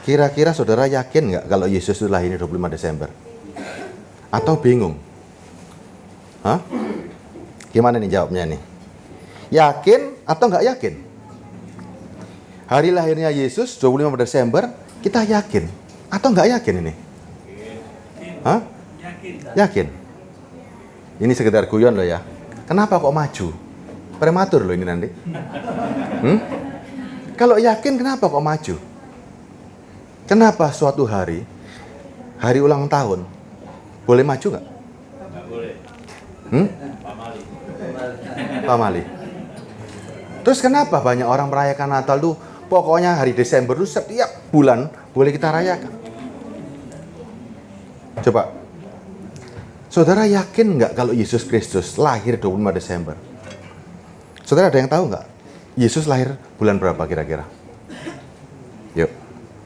Kira-kira saudara yakin nggak kalau Yesus itu lahirnya 25 Desember? Atau bingung? Hah? Gimana nih jawabnya nih? Yakin atau nggak yakin? Hari lahirnya Yesus 25 Desember, kita yakin atau nggak yakin ini? Hah? Yakin. Ini sekedar guyon loh ya. Kenapa kok maju? Prematur loh ini nanti. Kalau yakin kenapa kok maju? Kenapa suatu hari ulang tahun, boleh maju nggak? Nggak boleh. Pamali. Terus kenapa banyak orang merayakan Natal tuh? Pokoknya hari Desember tuh setiap bulan boleh kita rayakan. Coba, saudara yakin nggak kalau Yesus Kristus lahir 25 Desember? Saudara ada yang tahu nggak? Yesus lahir bulan berapa kira-kira? Yuk,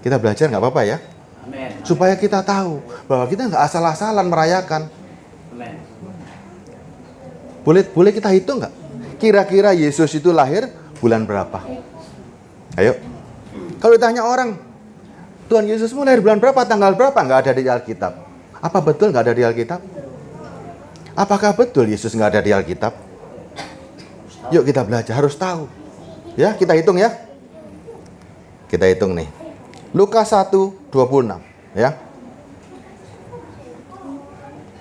kita belajar nggak apa-apa ya? Amin. Supaya kita tahu bahwa kita nggak asal-asalan merayakan. Amin. Boleh kita hitung nggak? Kira-kira Yesus itu lahir bulan berapa? Ayo. Kalau ditanya orang, Tuhan Yesusmu lahir bulan berapa, tanggal berapa? Nggak ada di Alkitab. Apa betul nggak ada di Alkitab? Apakah betul Yesus nggak ada di Alkitab? Yuk kita belajar, harus tahu. Ya, kita hitung ya. Kita hitung nih. Lukas 1:26 ya.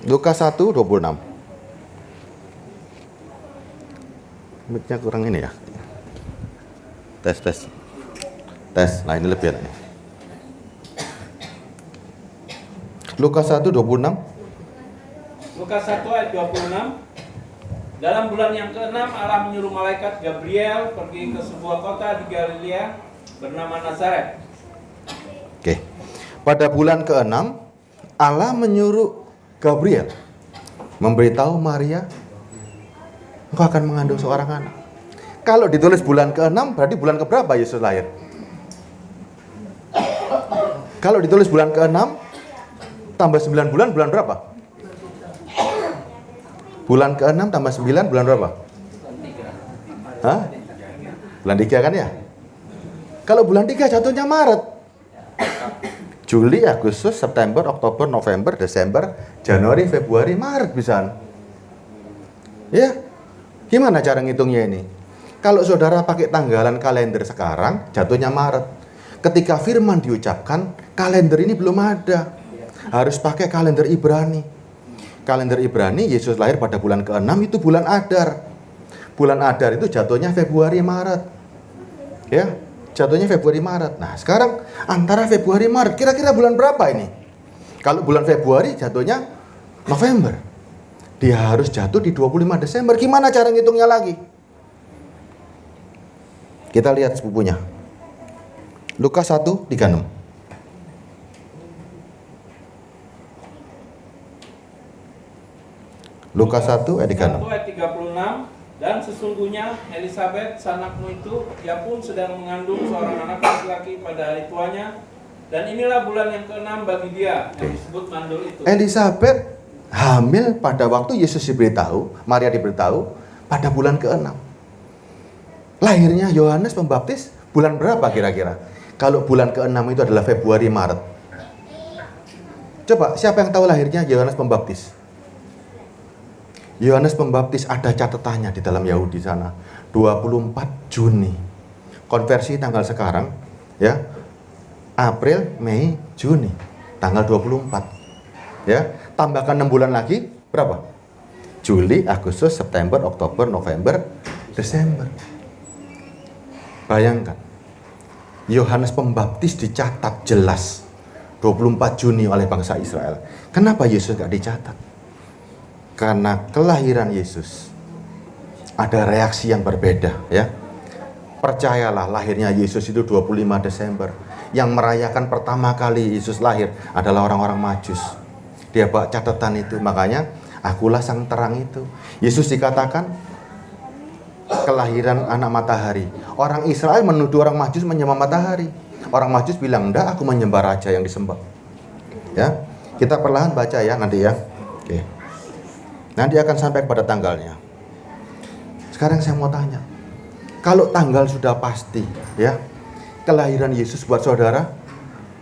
Lukas 1:26. Mic-nya kurang ini ya. Tes. Nah ini lebih enak nih. Lukas 1:26. Lukas 1 ayat 26. Dalam bulan yang ke-6 Allah menyuruh malaikat Gabriel pergi ke sebuah kota di Galilea bernama Nazaret. Oke. Pada bulan ke-6 Allah menyuruh Gabriel memberitahu Maria, engkau akan mengandung seorang anak. Kalau ditulis bulan ke-6 berarti bulan keberapa Yesus lahir? Kalau ditulis bulan ke-6 tambah 9 bulan berapa? Bulan ke-6 tambah 9 bulan berapa? Hah? Bulan 3 kan ya? Kalau bulan 3 jatuhnya Maret. Juli, Agustus, September, Oktober, November, Desember, Januari, Februari, Maret bisa. Ya? Gimana cara ngitungnya ini? Kalau saudara pakai tanggalan kalender sekarang, jatuhnya Maret. Ketika firman diucapkan, kalender ini belum ada. Harus pakai kalender Ibrani. Kalender Ibrani, Yesus lahir pada bulan ke-6 itu bulan Adar. Bulan Adar itu jatuhnya Februari Maret. Ya, jatuhnya Februari Maret. Nah, sekarang antara Februari Maret, kira-kira bulan berapa ini? Kalau bulan Februari jatuhnya November. Dia harus jatuh di 25 Desember. Gimana cara ngitungnya lagi? Kita lihat sepupunya. Lukas 1:36. Lukas 1 ayat 36. Ayat 36. Dan sesungguhnya Elisabet sanakmu itu, ia pun sedang mengandung seorang anak laki-laki pada hari tuanya, dan inilah bulan yang ke-6 bagi dia, yang disebut mandul itu. Elisabet hamil pada waktu Yesus diberitahu, Maria diberitahu pada bulan ke-6. Lahirnya Yohanes Pembaptis bulan berapa kira-kira? Kalau bulan ke-6 itu adalah Februari Maret. Coba siapa yang tahu lahirnya Yohanes Pembaptis? Yohanes Pembaptis ada catatannya di dalam Yahudi sana. 24 Juni. Konversi tanggal sekarang ya. April, Mei, Juni. Tanggal 24. Ya, tambahkan 6 bulan lagi berapa? Juli, Agustus, September, Oktober, November, Desember. Bayangkan. Yohanes Pembaptis dicatat jelas 24 Juni oleh bangsa Israel. Kenapa Yesus gak dicatat? Karena kelahiran Yesus ada reaksi yang berbeda ya. Percayalah, lahirnya Yesus itu 25 Desember. Yang merayakan pertama kali Yesus lahir adalah orang-orang Majus. Dia bawa catatan itu, makanya akulah sang terang itu. Yesus dikatakan kelahiran anak matahari. Orang Israel menuduh orang Majus menyembah matahari. Orang Majus bilang, enggak, aku menyembah raja yang disembah. Ya, kita perlahan baca ya nanti ya. Oke. Nanti akan sampai kepada tanggalnya. Sekarang saya mau tanya, kalau tanggal sudah pasti ya, kelahiran Yesus buat saudara,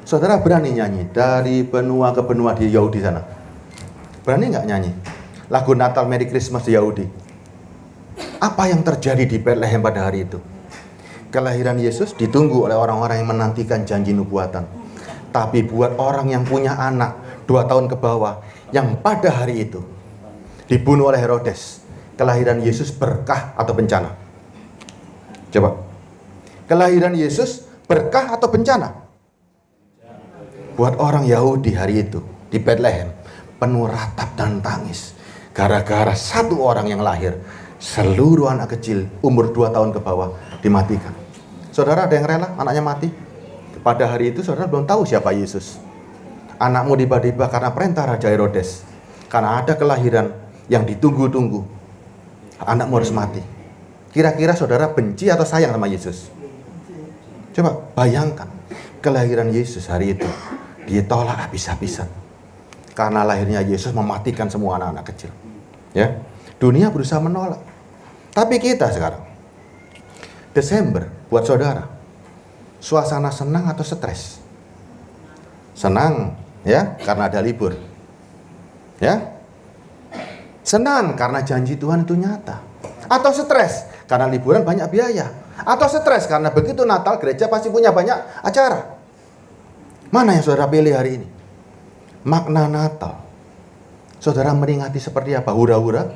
Saudara berani nyanyi dari benua ke benua di Yahudi sana? Berani nggak nyanyi lagu Natal Merry Christmas di Yahudi? Apa yang terjadi di Bethlehem pada hari itu? Kelahiran Yesus ditunggu oleh orang-orang yang menantikan janji nubuatan. Tapi buat orang yang punya anak 2 tahun ke bawah, yang pada hari itu dibunuh oleh Herodes, kelahiran Yesus berkah atau bencana? Coba. Kelahiran Yesus berkah atau bencana? Buat orang Yahudi hari itu di Bethlehem penuh ratap dan tangis gara-gara satu orang yang lahir. Seluruh anak kecil umur 2 tahun ke bawah dimatikan. Saudara, ada yang rela anaknya mati? Pada hari itu saudara belum tahu siapa Yesus. Anakmu tiba-tiba karena perintah Raja Herodes, karena ada kelahiran yang ditunggu-tunggu, anakmu harus mati. Kira-kira saudara benci atau sayang sama Yesus? Coba bayangkan, kelahiran Yesus hari itu ditolak habis-habisan karena lahirnya Yesus mematikan semua anak-anak kecil. Ya, dunia berusaha menolak. Tapi kita sekarang, Desember buat saudara, suasana senang atau stres? Senang, ya, karena ada libur. Ya, senang karena janji Tuhan itu nyata. Atau stres karena liburan banyak biaya. Atau stres karena begitu Natal gereja pasti punya banyak acara. Mana yang saudara pilih hari ini? Makna Natal. Saudara meringati seperti apa? Hura-hura?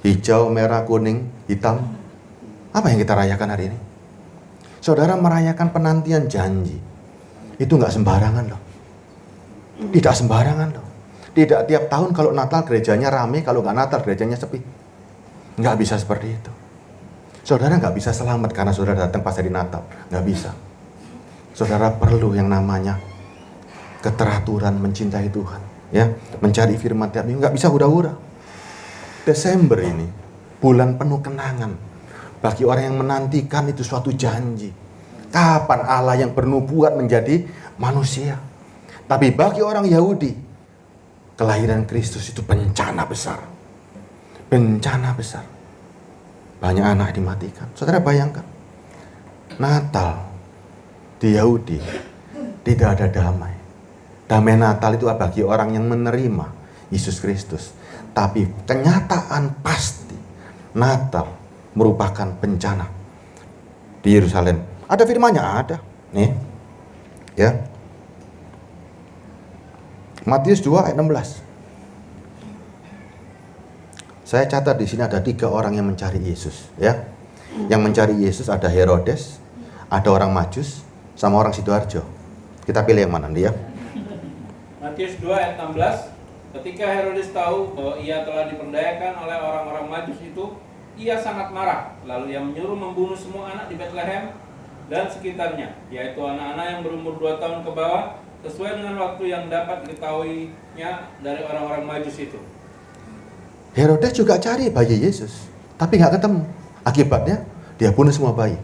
Hijau, merah, kuning, hitam. Apa yang kita rayakan hari ini? Saudara merayakan penantian janji. Itu nggak sembarangan loh. Tidak sembarangan loh. Tidak tiap tahun kalau Natal gerejanya rame, kalau nggak Natal gerejanya sepi. Nggak bisa seperti itu. Saudara nggak bisa selamat karena saudara datang pas hari Natal. Nggak bisa. Saudara perlu yang namanya keteraturan, mencintai Tuhan, ya, mencari firman tiap minggu. Nggak bisa hura-hura. Desember ini bulan penuh kenangan. Bagi orang yang menantikan itu suatu janji. Kapan Allah yang bernubuat menjadi manusia? Tapi bagi orang Yahudi, kelahiran Kristus itu bencana besar. Bencana besar. Banyak anak dimatikan. Saudara bayangkan, Natal di Yahudi tidak ada damai. Damai Natal itu bagi orang yang menerima Yesus Kristus. Tapi kenyataan pasti Natal merupakan bencana di Yerusalem. Ada firman-Nya, ada. Nih. Ya. Matius 2 ayat 16. Saya catat di sini ada 3 orang yang mencari Yesus, ya. Yang mencari Yesus ada Herodes, ada orang Majus, sama orang Sidoarjo. Kita pilih yang mana dia? Matius 2 ayat 16. Ketika Herodes tahu bahwa ia telah diperdayakan oleh orang-orang Majus itu, ia sangat marah. Lalu ia menyuruh membunuh semua anak di Bethlehem dan sekitarnya, yaitu anak-anak yang berumur 2 tahun ke bawah, sesuai dengan waktu yang dapat diketahuinya dari orang-orang Majus itu. Herodes juga cari bayi Yesus, tapi nggak ketemu. Akibatnya dia bunuh semua bayi.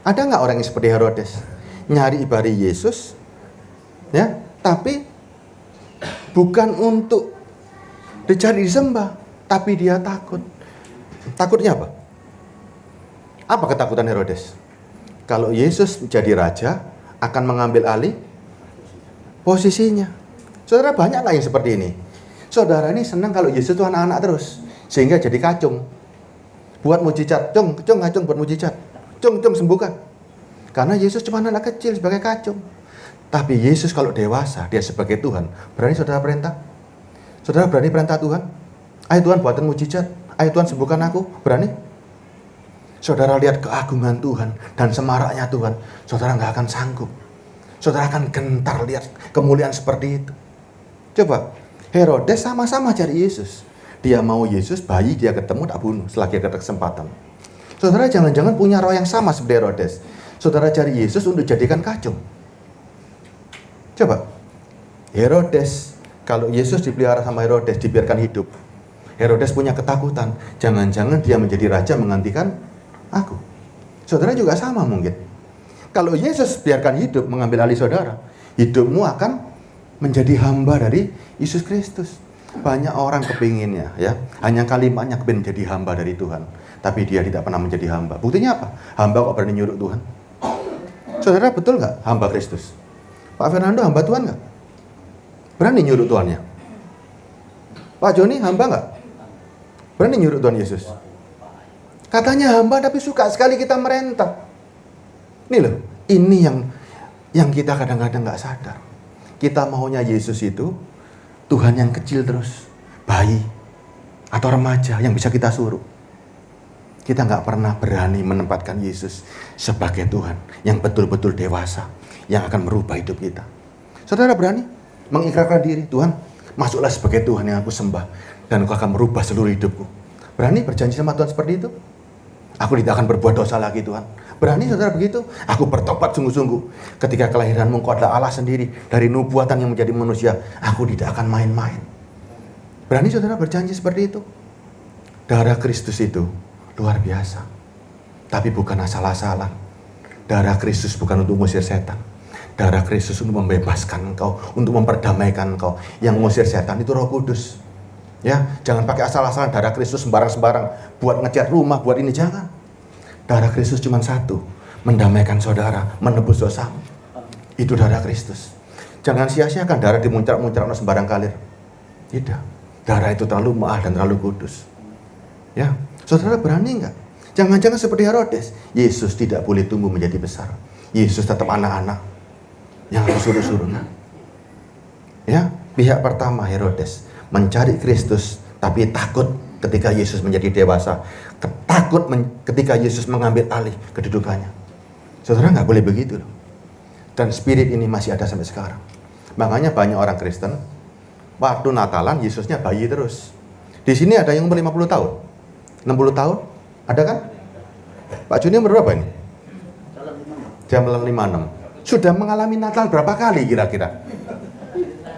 Ada nggak orang yang seperti Herodes? Nyari bayi Yesus, ya, tapi bukan untuk dicari disembah, tapi dia takut. Takutnya apa? Apa ketakutan Herodes? Kalau Yesus menjadi raja, akan mengambil alih posisinya. Saudara, banyak nggak yang seperti ini? Saudara ini senang kalau Yesus itu anak-anak terus, sehingga jadi kacung. Buat mujizat, cung buat mujizat. Cung sembuhkan. Karena Yesus cuma anak kecil sebagai kacung. Tapi Yesus kalau dewasa, dia sebagai Tuhan, berani saudara perintah? Saudara berani perintah Tuhan? Ayo Tuhan buatin mujizat. Ayo Tuhan sembuhkan aku. Berani? Saudara lihat keagungan Tuhan dan semaraknya Tuhan, saudara nggak akan sanggup. Saudara akan gentar lihat kemuliaan seperti itu. Coba, Herodes sama-sama cari Yesus. Dia mau Yesus, bayi dia ketemu tak bunuh selagi ada kesempatan. Saudara jangan-jangan punya roh yang sama seperti Herodes. Saudara cari Yesus untuk jadikan kacung. Coba, Herodes, kalau Yesus dipelihara sama Herodes, dibiarkan hidup, Herodes punya ketakutan, jangan-jangan dia menjadi raja menggantikan aku. Saudara juga sama mungkin. Kalau Yesus biarkan hidup mengambil alih saudara, hidupmu akan menjadi hamba dari Yesus Kristus. Banyak orang kepinginnya, ya, hanya kalimatnya kepingin jadi hamba dari Tuhan, tapi dia tidak pernah menjadi hamba. Buktinya apa? Hamba kok berani nyuruh Tuhan? Saudara betul nggak hamba Kristus? Pak Fernando hamba Tuhan nggak? Berani nyuruh Tuhannya? Pak Joni hamba nggak? Berani nyuruh Tuhan Yesus? Katanya hamba tapi suka sekali kita merentah. Ini loh, ini yang kita kadang-kadang nggak sadar. Kita maunya Yesus itu Tuhan yang kecil terus, bayi atau remaja yang bisa kita suruh. Kita nggak pernah berani menempatkan Yesus sebagai Tuhan yang betul-betul dewasa, yang akan merubah hidup kita. Saudara berani mengikrarkan diri, Tuhan, masuklah sebagai Tuhan yang aku sembah, dan Engkau akan merubah seluruh hidupku. Berani berjanji sama Tuhan seperti itu? Aku tidak akan berbuat dosa lagi, Tuhan. Berani saudara begitu? Aku bertobat sungguh-sungguh. Ketika kelahiranmu Engkau adalah Allah sendiri, dari nubuatan yang menjadi manusia, aku tidak akan main-main. Berani saudara berjanji seperti itu? Darah Kristus itu luar biasa. Tapi bukan asal-asalan. Darah Kristus bukan untuk mengusir setan. Darah Kristus untuk membebaskan engkau, untuk memperdamaikan engkau. Yang mengusir setan itu Roh Kudus. Ya, jangan pakai asal-asalan darah Kristus sembarang-sembarang buat ngecat rumah, buat ini, jangan. Darah Kristus cuma satu, mendamaikan saudara, menebus dosa. Itu darah Kristus. Jangan sia-siakan darah dimuncrat-muncrat sembarang kalir. Tidak. Darah itu terlalu mahal dan terlalu kudus. Ya, saudara berani enggak? Jangan-jangan seperti Herodes, Yesus tidak boleh tumbuh menjadi besar. Yesus tetap anak-anak yang aku suruh-suruh. Ya, pihak pertama Herodes mencari Kristus, tapi takut ketika Yesus menjadi dewasa. Takut ketika Yesus mengambil alih kedudukannya. Saudara nggak boleh begitu loh. Dan spirit ini masih ada sampai sekarang. Makanya banyak orang Kristen, waktu Natalan Yesusnya bayi terus. Di sini ada yang umur 50 tahun. 60 tahun? Ada kan? Pak Juni umur berapa ini? Jam 56. Sudah mengalami Natal berapa kali kira-kira?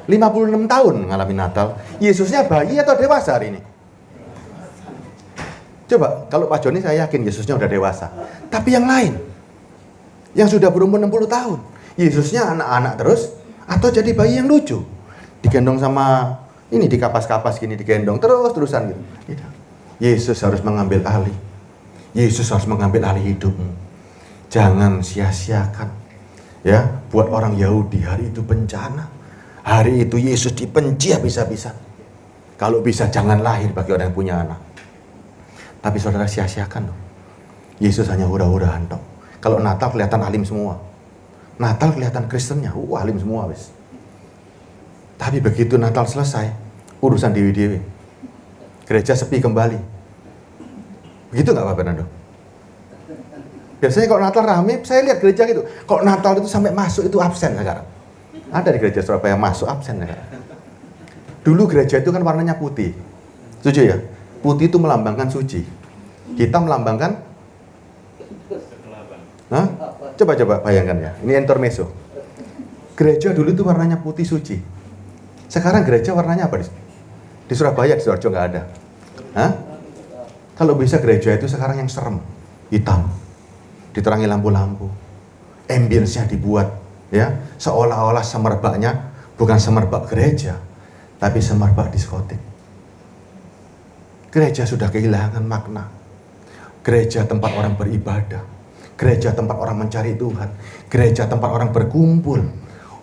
56 tahun mengalami Natal. Yesusnya bayi atau dewasa hari ini? Coba, kalau Pak Joni saya yakin Yesusnya udah dewasa. Tapi yang lain, yang sudah berumur 60 tahun, Yesusnya anak-anak terus, atau jadi bayi yang lucu? Digendong sama, ini dikapas-kapas gini, digendong terus-terusan gitu. Tidak. Yesus harus mengambil alih. Yesus harus mengambil alih hidupmu. Jangan sia-siakan. Ya, buat orang Yahudi hari itu bencana. Hari itu Yesus dibenci habis-habisan. Kalau bisa jangan lahir bagi orang yang punya anak. Tapi saudara sia-siakan loh. Yesus hanya hura-huraan toh. Kalau Natal kelihatan alim semua. Natal kelihatan Kristennya, alim semua wis. Tapi begitu Natal selesai, urusan dewi-dewi. Gereja sepi kembali. Begitu nggak Pak Fernando? Biasanya kalau Natal rame, saya lihat gereja gitu. Kalau Natal itu sampai masuk itu absen sekarang. Ada di gereja Surabaya masuk absen sekarang. Dulu gereja itu kan warnanya putih. Setuju ya? Putih itu melambangkan suci. Hitam melambangkan Hah? Coba bayangkan ya. Ini intermezzo. Gereja dulu itu warnanya putih suci. Sekarang gereja warnanya apa? Di Surabaya, di Sidoarjo nggak ada. Hah? Kalau bisa gereja itu sekarang yang serem, hitam, diterangi lampu-lampu, ambience-nya dibuat, ya, seolah-olah semerbaknya bukan semerbak gereja, tapi semerbak diskotik. Gereja sudah kehilangan makna. Gereja tempat orang beribadah, gereja tempat orang mencari Tuhan, gereja tempat orang berkumpul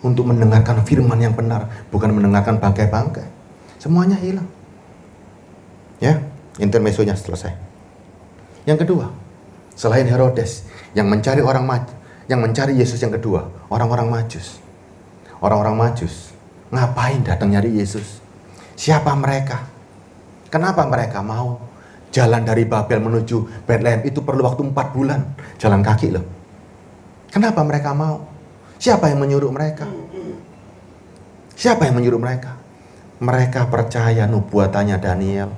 untuk mendengarkan firman yang benar, bukan mendengarkan bangkai-bangkai. Semuanya hilang. Ya, intermezzonya selesai. Yang kedua, selain Herodes yang mencari yang mencari Yesus yang kedua, orang-orang Majus. Orang-orang Majus ngapain datang nyari Yesus? Siapa mereka? Kenapa mereka mau jalan dari Babel menuju Bethlehem itu perlu waktu 4 bulan jalan kaki loh? Kenapa mereka mau? Siapa yang menyuruh mereka? Siapa yang menyuruh mereka? Mereka percaya nubuatannya Daniel.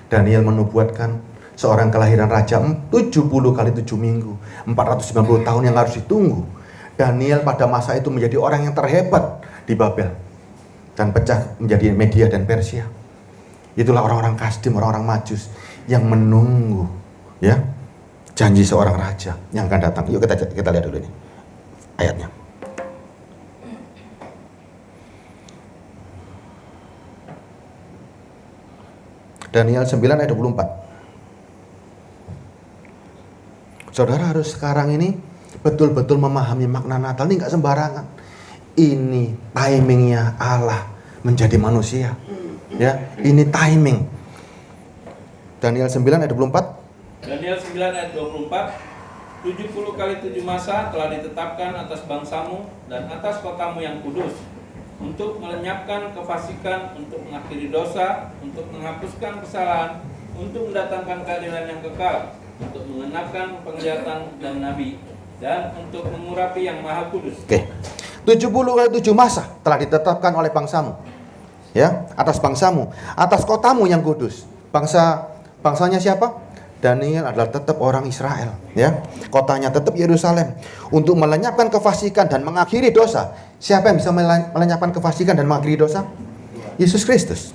Daniel menubuatkan seorang kelahiran raja 70 kali 7 minggu, 490 tahun yang harus ditunggu. Daniel pada masa itu menjadi orang yang terhebat di Babel dan pecah menjadi Media dan Persia. Itulah orang-orang Kasdim, orang-orang Majus yang menunggu, ya, janji seorang raja yang akan datang. Yuk kita lihat dulu ini ayatnya. Daniel 9 ayat 24. Saudara harus sekarang ini betul-betul memahami makna Natal ini nggak sembarangan. Ini timingnya Allah menjadi manusia. Ya, ini timing. Daniel 9 ayat 24. Daniel 9 ayat 24. 70 kali 7 masa telah ditetapkan atas bangsamu dan atas kotamu yang kudus, untuk melenyapkan kefasikan, untuk mengakhiri dosa, untuk menghapuskan kesalahan, untuk mendatangkan keadilan yang kekal, untuk mengenapkan penglihatan dan nabi, dan untuk mengurapi yang maha kudus. Oke. 70 kali 7 masa telah ditetapkan oleh bangsamu. Ya, atas bangsamu, atas kotamu yang kudus. Bangsanya siapa? Daniel adalah tetap orang Israel, ya. Kotanya tetap Yerusalem, untuk melenyapkan kefasikan dan mengakhiri dosa. Siapa yang bisa melenyapkan kefasikan dan mengakhiri dosa? Yesus Kristus.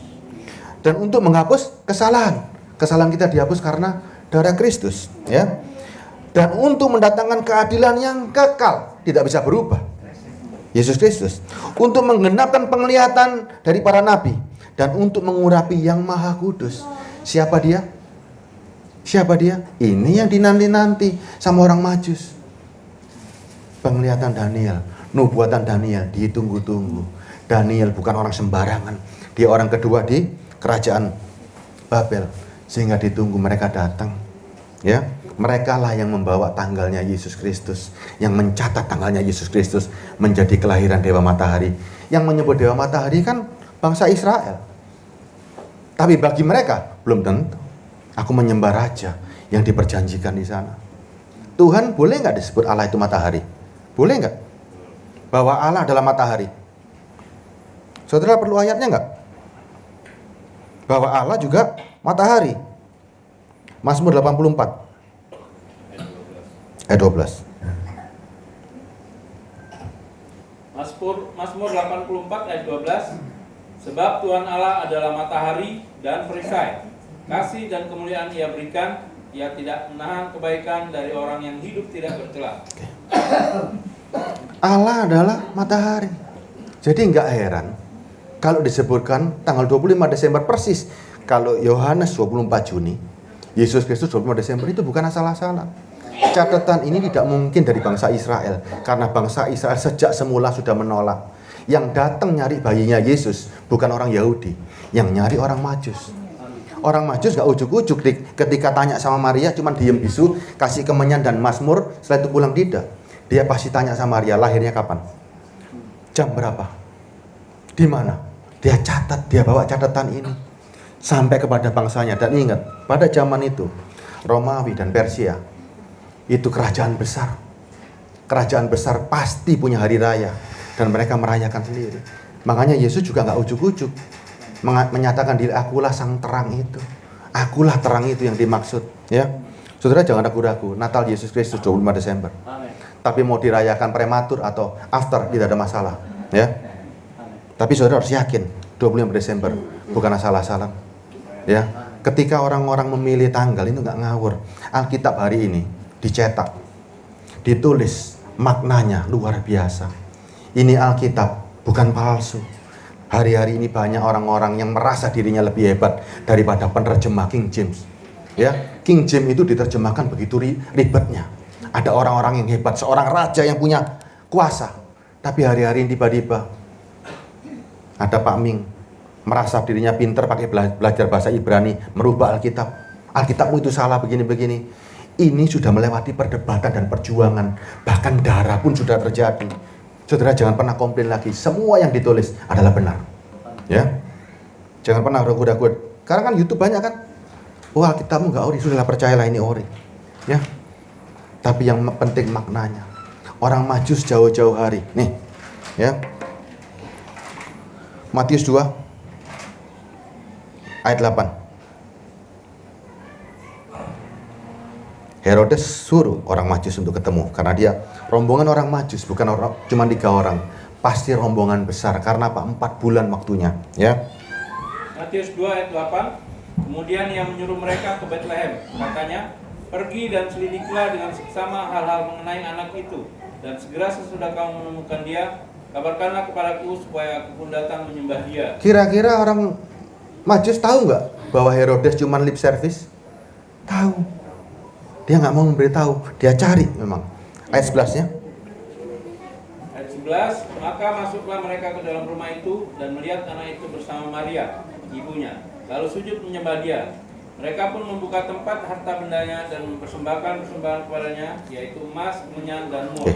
Dan untuk menghapus kesalahan. Kesalahan kita dihapus karena darah Kristus, ya. Dan untuk mendatangkan keadilan yang kekal, tidak bisa berubah. Yesus Kristus. Untuk menggenapkan penglihatan dari para nabi dan untuk mengurapi yang maha kudus. Siapa dia? Siapa dia? Ini yang dinanti-nanti sama orang Majus. Penglihatan Daniel, nubuatan Daniel ditunggu-tunggu. Daniel bukan orang sembarangan. Dia orang kedua di kerajaan Babel, sehingga ditunggu, mereka datang. Ya, mereka lah yang membawa tanggalnya Yesus Kristus, yang mencatat tanggalnya Yesus Kristus menjadi kelahiran Dewa Matahari. Yang menyebut Dewa Matahari kan bangsa Israel. Tapi bagi mereka belum tentu. Aku menyembah raja yang diperjanjikan di sana. Tuhan boleh nggak disebut Allah itu matahari? Boleh nggak? Bahwa Allah adalah matahari. Saudara perlu ayatnya nggak? Bahwa Allah juga matahari. Mazmur 84 ayat 12. Mazmur 84 ayat 12. Sebab Tuhan Allah adalah matahari dan perisai. Kasih dan kemuliaan Ia berikan, Ia tidak menahan kebaikan dari orang yang hidup tidak bercela. Allah adalah matahari. Jadi nggak heran kalau disebutkan tanggal 25 Desember persis. Kalau Yohanes 24 Juni, Yesus Kristus 25 Desember itu bukan asal-asalan. Catatan ini tidak mungkin dari bangsa Israel, karena bangsa Israel sejak semula sudah menolak. Yang datang nyari bayinya Yesus bukan orang Yahudi, yang nyari orang Majus. Orang Majus gak ujuk-ujuk ketika tanya sama Maria, cuman diem bisu, kasih kemenyan dan mazmur, setelah itu pulang. Tidak. Dia pasti tanya sama Maria, lahirnya kapan? Jam berapa? Di mana? Dia catat, dia bawa catatan ini sampai kepada bangsanya. Dan ingat, pada zaman itu Romawi dan Persia itu kerajaan besar. Kerajaan besar pasti punya hari raya dan mereka merayakan sendiri. Makanya Yesus juga gak ujuk-ujuk menyatakan diri, akulah sang terang itu. Akulah terang itu yang dimaksud, ya. Saudara jangan ragu-ragu, Natal Yesus Kristus 25 Desember. Amen. Tapi mau dirayakan prematur atau after tidak ada masalah, ya. Tapi saudara harus yakin 25 Desember bukan asal-asalan. Ya. Ketika orang-orang memilih tanggal itu nggak ngawur. Alkitab hari ini dicetak, ditulis, maknanya luar biasa. Ini Alkitab bukan palsu. Hari-hari ini banyak orang-orang yang merasa dirinya lebih hebat daripada penerjemah King James. Ya, King James itu diterjemahkan begitu ribetnya. Ada orang-orang yang hebat, seorang raja yang punya kuasa. Tapi hari-hari ini tiba-tiba ada Pak Ming merasa dirinya pinter pakai belajar bahasa Ibrani, merubah Alkitab. Alkitabmu itu salah begini-begini. Ini sudah melewati perdebatan dan perjuangan, bahkan darah pun sudah terjadi. Saudara jangan pernah komplain lagi. Semua yang ditulis adalah benar. Ya, jangan pernah ragu-ragu. Sekarang kan YouTube banyak kan. Wah, Alkitabmu nggak ori, sudahlah percayalah ini ori. Ya. Tapi yang penting maknanya. Orang Majus jauh-jauh hari. Nih, ya. Matius 2 ayat 8. Herodes suruh orang Majus untuk ketemu karena dia rombongan orang Majus, bukan orang cuma 3 orang, pasti rombongan besar karena apa? 4 bulan waktunya, ya. Matius 2 ayat 8. Kemudian ia menyuruh mereka ke Bethlehem, katanya, pergi dan selidikilah dengan seksama hal-hal mengenai anak itu, dan segera sesudah kamu menemukan dia, kabarkanlah kepadaku supaya aku pun datang menyembah dia. Kira-kira orang Majus tahu nggak bahwa Herodes cuma lip service? Tahu. Dia nggak mau memberitahu, dia cari memang. Ayat 11-nya. Ayat 11. 11, maka masuklah mereka ke dalam rumah itu dan melihat anak itu bersama Maria, ibunya, lalu sujud menyembah dia. Mereka pun membuka tempat harta bendanya dan mempersembahkan persembahan kepadanya, yaitu emas, menyan, dan mur.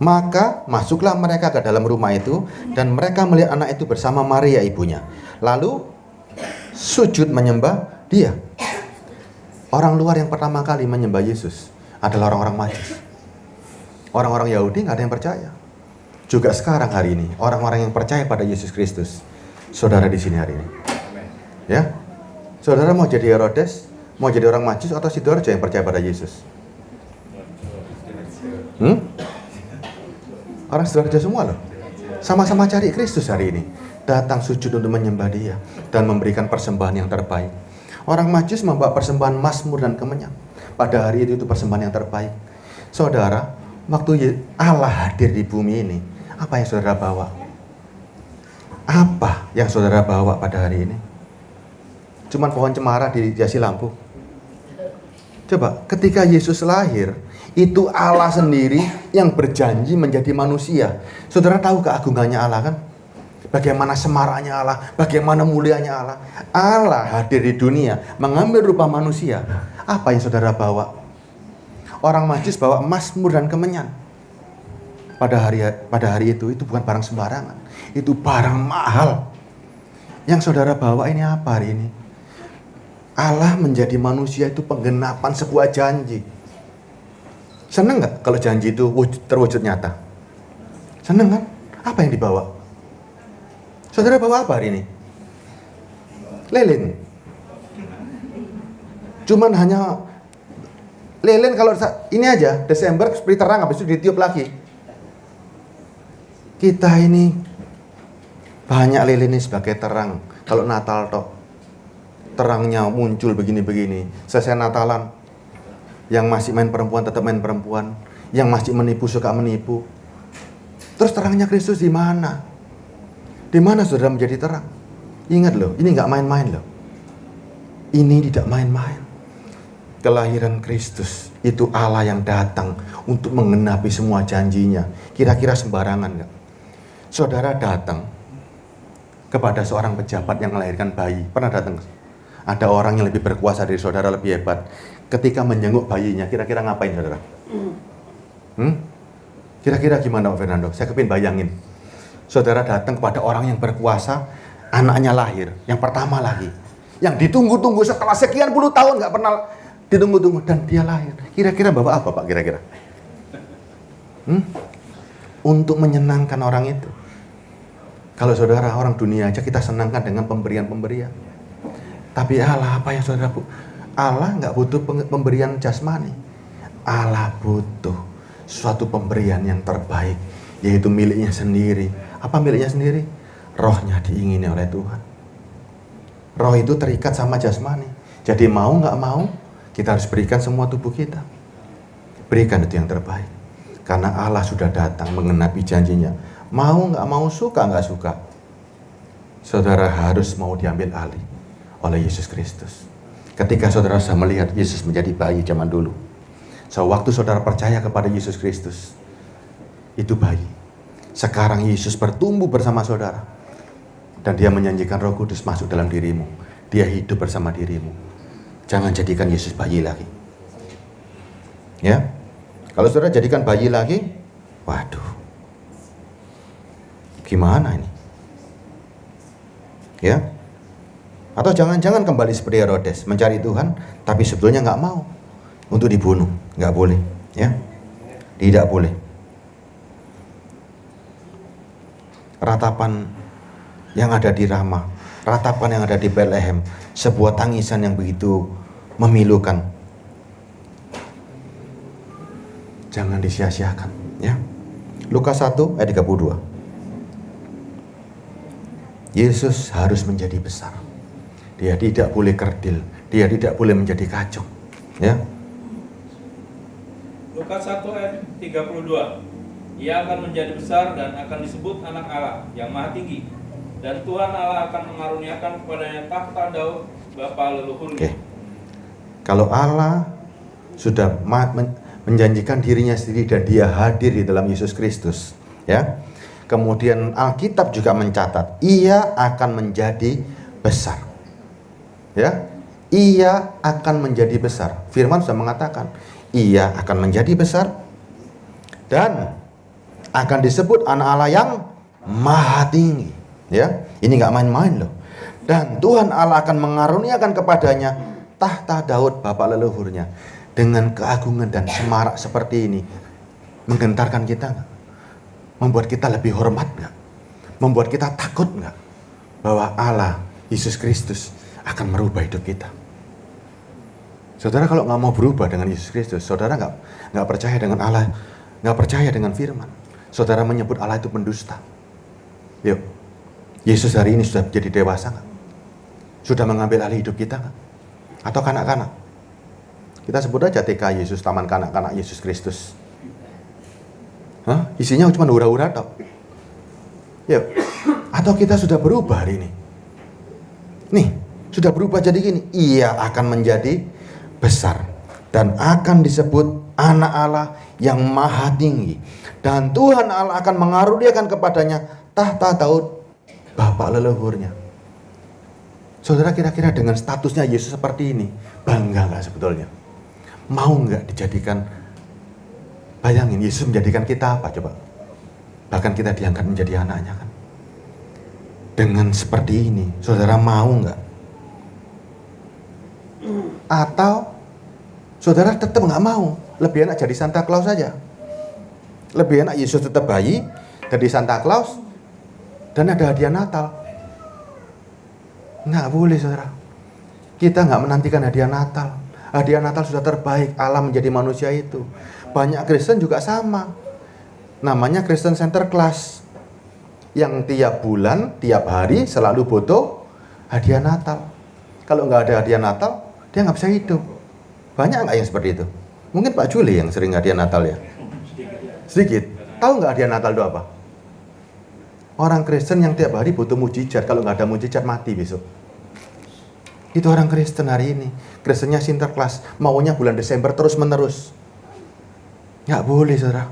Maka masuklah mereka ke dalam rumah itu dan mereka melihat anak itu bersama Maria ibunya, lalu sujud menyembah dia. Orang luar yang pertama kali menyembah Yesus adalah orang-orang Majus. Orang-orang Yahudi nggak ada yang percaya. Juga sekarang hari ini orang-orang yang percaya pada Yesus Kristus, saudara di sini hari ini, ya. Saudara mau jadi Herodes, mau jadi orang Majus, atau Sidoarjo yang percaya pada Yesus? Orang Sidoarjo semua loh. Sama-sama cari Kristus hari ini. Datang sujud untuk menyembah dia dan memberikan persembahan yang terbaik. Orang Majus membawa persembahan mazmur dan kemenyan. Pada hari itu persembahan yang terbaik. Saudara, waktu Allah hadir di bumi ini, apa yang saudara bawa? Apa yang saudara bawa pada hari ini? Cuman pohon cemara dihiasi lampu. Coba, ketika Yesus lahir, itu Allah sendiri yang berjanji menjadi manusia. Saudara tahu keagungannya Allah kan? Bagaimana semaraknya Allah, bagaimana mulianya Allah. Allah hadir di dunia, mengambil rupa manusia. Apa yang saudara bawa? Orang Majus bawa emas, mur, dan kemenyan. Pada hari itu bukan barang sembarangan. Itu barang mahal. Yang saudara bawa ini apa hari ini? Allah menjadi manusia itu penggenapan sebuah janji. Seneng gak kalau janji itu terwujud nyata? Seneng kan? Apa yang dibawa? Saudara bawa apa hari ini? Lilin. Cuman hanya lilin. Kalau ini aja Desember seperti terang, habis itu ditiup lagi. Kita ini banyak lilin ini sebagai terang. Kalau Natal toh terangnya muncul begini-begini. Selesai Natalan, yang masih main perempuan tetap main perempuan, yang masih menipu suka menipu. Terus terangnya Kristus di mana? Di mana saudara menjadi terang? Ingat loh, ini nggak main-main loh. Ini tidak main-main. Kelahiran Kristus itu Allah yang datang untuk menggenapi semua janjinya. Kira-kira sembarangan nggak? Saudara datang kepada seorang pejabat yang melahirkan bayi. Pernah datang? Ada orang yang lebih berkuasa dari saudara, lebih hebat. Ketika menjenguk bayinya, kira-kira ngapain saudara? Kira-kira gimana Pak Fernando? Saya kepin bayangin. Saudara datang kepada orang yang berkuasa, anaknya lahir, yang pertama lagi. Yang ditunggu-tunggu setelah sekian puluh tahun, gak pernah ditunggu-tunggu. Dan dia lahir. Kira-kira bawa apa Pak kira-kira? Untuk menyenangkan orang itu. Kalau saudara orang dunia aja kita senangkan dengan pemberian-pemberian. Tapi Allah, apa yang saudara Allah nggak butuh pemberian jasmani. Allah butuh suatu pemberian yang terbaik, yaitu miliknya sendiri. Apa miliknya sendiri? Rohnya diingini oleh Tuhan. Roh itu terikat sama jasmani. Jadi mau nggak mau, kita harus berikan semua tubuh kita. Berikan itu yang terbaik. Karena Allah sudah datang menggenapi janjinya. Mau nggak mau, suka nggak suka, saudara harus mau diambil alih oleh Yesus Kristus. Ketika saudara sudah melihat Yesus menjadi bayi zaman dulu, waktu saudara percaya kepada Yesus Kristus, itu bayi. Sekarang Yesus bertumbuh bersama saudara, dan dia menyanyikan Roh Kudus masuk dalam dirimu. Dia hidup bersama dirimu. Jangan jadikan Yesus bayi lagi. Ya, kalau saudara jadikan bayi lagi, waduh, gimana ini? Ya. Atau jangan-jangan kembali seperti Herodes, mencari Tuhan, tapi sebetulnya nggak mau untuk dibunuh. Nggak boleh, ya, tidak boleh. Ratapan yang ada di Rama, ratapan yang ada di Bethlehem, sebuah tangisan yang begitu memilukan. Jangan disia-siakan, ya. Lukas 1 ayat 32. Yesus harus menjadi besar. Dia tidak boleh kerdil, dia tidak boleh menjadi kacau, ya. Lukas 1 ayat 32. Ia akan menjadi besar dan akan disebut anak Allah yang maha tinggi. Dan Tuhan Allah akan mengaruniakan kepadanya tahta Daud bapa leluhurnya. Oke. Kalau Allah sudah menjanjikan dirinya sendiri dan dia hadir di dalam Yesus Kristus, ya. Kemudian Alkitab juga mencatat, ia akan menjadi besar. Ya, ia akan menjadi besar. Firman sudah mengatakan, ia akan menjadi besar dan akan disebut anak Allah yang maha tinggi. Ya, ini nggak main-main loh. Dan Tuhan Allah akan mengaruniakan kepadanya tahta Daud bapak leluhurnya. Dengan keagungan dan semarak seperti ini, menggentarkan kita nggak? Membuat kita lebih hormat nggak? Membuat kita takut nggak? Bahwa Allah, Yesus Kristus akan merubah hidup kita. Saudara kalau nggak mau berubah dengan Yesus Kristus, saudara nggak percaya dengan Allah, nggak percaya dengan firman. Saudara menyebut Allah itu pendusta. Yuk, Yesus hari ini sudah menjadi dewasa nggak? Sudah mengambil alih hidup kita nggak? Atau kanak-kanak? Kita sebut aja TK Yesus, Taman Kanak-kanak Yesus Kristus. Hah? Isinya cuma hura-hura tok. Yuk, atau kita sudah berubah hari ini? Nih, sudah berubah jadi gini. Ia akan menjadi besar dan akan disebut anak Allah yang maha tinggi. Dan Tuhan Allah akan mengaruniakan kepadanya tahta Daud bapak leluhurnya. Saudara kira-kira dengan statusnya Yesus seperti ini, bangga nggak sebetulnya? Mau nggak dijadikan, bayangin Yesus menjadikan kita apa coba? Bahkan kita diangkat menjadi anaknya kan? Dengan seperti ini, saudara mau nggak? Atau saudara tetap nggak mau? Lebih enak jadi Santa Claus saja. Lebih enak Yesus tetap bayi, jadi Santa Claus, dan ada hadiah Natal. Nggak boleh saudara. Kita nggak menantikan hadiah Natal. Hadiah Natal sudah terbaik, Allah menjadi manusia itu. Banyak Kristen juga sama. Namanya Kristen Center Class. Yang tiap bulan, tiap hari selalu butuh hadiah Natal. Kalau nggak ada hadiah Natal, dia nggak bisa hidup. Banyak nggak yang seperti itu? Mungkin Pak Juli yang sering hadiah Natal ya? Sedikit. Tahu nggak hadiah Natal itu apa? Orang Kristen yang tiap hari butuh mujizat. Kalau nggak ada mujizat mati besok. Itu orang Kristen hari ini. Kristennya Sinterklas, maunya bulan Desember terus menerus. Nggak boleh saudara.